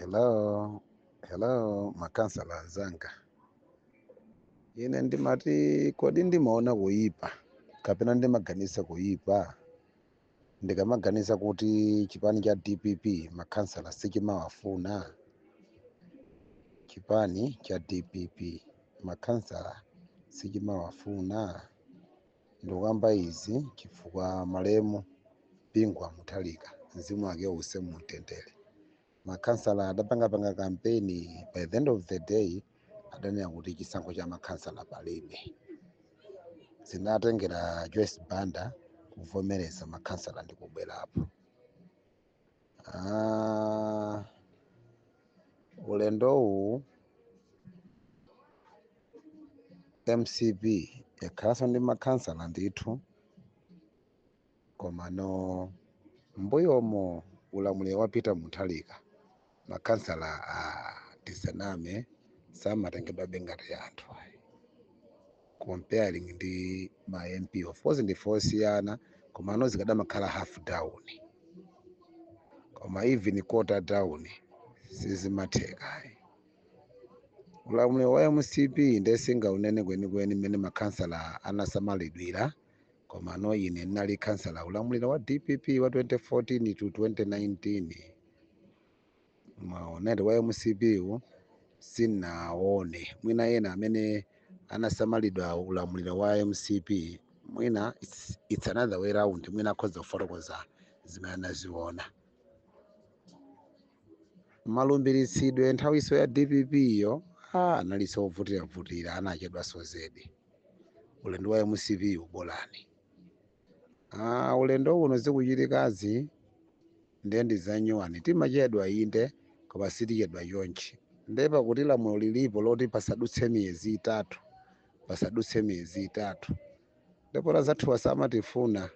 Hello, hello, makansala zanga. Ine ndimati kodi ndimaona kuyipa kapena ndimaganiza kuyipa ndikamaganiza kuti chipani cha DPP makansala sichimawafuna. Chipani cha DPP makansala sichimawafuna ndikukamba izi chifukwa malemu Bingwa Mutharika mzimu wake uuse mumtendere. Makansala adapanga kampeni, by the end of the day adanena kuti chisankho cha makansala palibe. Zinatengera Joyce Banda kuvomereza makansala ndi kubwerapo. Ulendowu MCP yakhalanso ndi makansala ndithu, komano mbuyomo ulamuliro wa Peter Mutharika makansala tisaname samatengedwabe ngati anthu comparing ndi ma MP. Of course ndi fosiyana komano zikadamakhala half down koma even quarter down sizimatheka. Ulamuliro wa MCP ndesinga unene kwenikweni mmene makansala anasamalidwira, komano ine ndinali kansala ulamuliro wa DPP wa 2014 to 2019 maonere wa MCP sinaone. Mwina yena amene anasamalidwa ulamuliro wa MCP mwina it's another way round, mwina akhoza kufotokoza zimene anaziona. Malumbiritsidwe nthawiso ya DPP iyo analiso ovutira anachedwaso zedi. Ulendo wa MCP ubolani. Ulendo uno zikuchitikazi ndi zanyuwani timachedwa inde koma sitichedwa chonchi. Ndepa kuti lamulo lilipo loti pasadutse miyezi itatu ndipo zathu samatifuna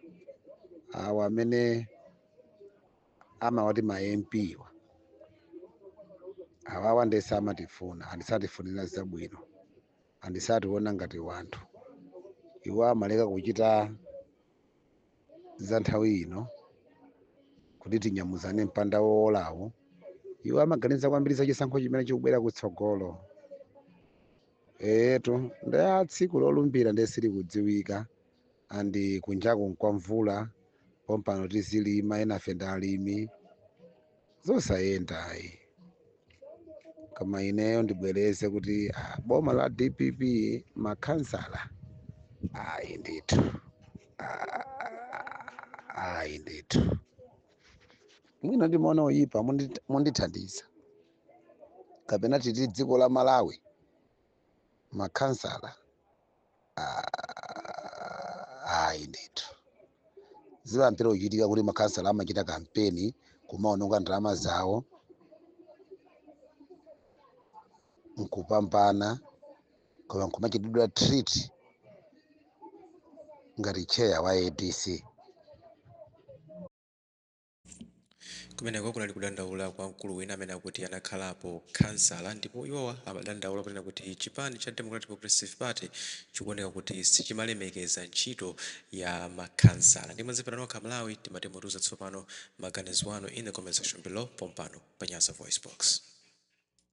awa amene amawati ma MP awawa ndese amatifuna, andisatifunira zabwino, andisationa ngati wanthu. Iwo amaleka kuchita za nthawi ino kuti tinyamuzane mpanda woolawo. Iwo amaganiza kwambiri za chisankho chimene chikubwera kutsogolo. Etu ndi tsiku lolumbira ndesili kudziwika andi kunjaku nkwamvula pompano tizilima enafe ndi alimi zosayendayi. Koma ineyo ndibwereze kuti boma la DPP makansala ndithu mwina ndimaona uyipa mundithandiza kapena titi dziko la Malawi makansala ndithu zilampira kuchitika kuti makansala amachita kampeni kumaononga ndalama zawo nkupambana koma nkumachitidwa treat ngati chair wa ADC. Kumeneko kunali kudandaula kwa mkulu wina amene akuti anakhalapo kansala, ndipo iwowa amadandaula kunena kuti chipani cha Democratic Progressive Party chikuoneka kuti sichimalemekeza ntchito ya makansala. Ndi mwanzipera nokha Malawi timati mutuza tsopano maganizo anu in the comment section below pompano pa Nyasa Voice Box.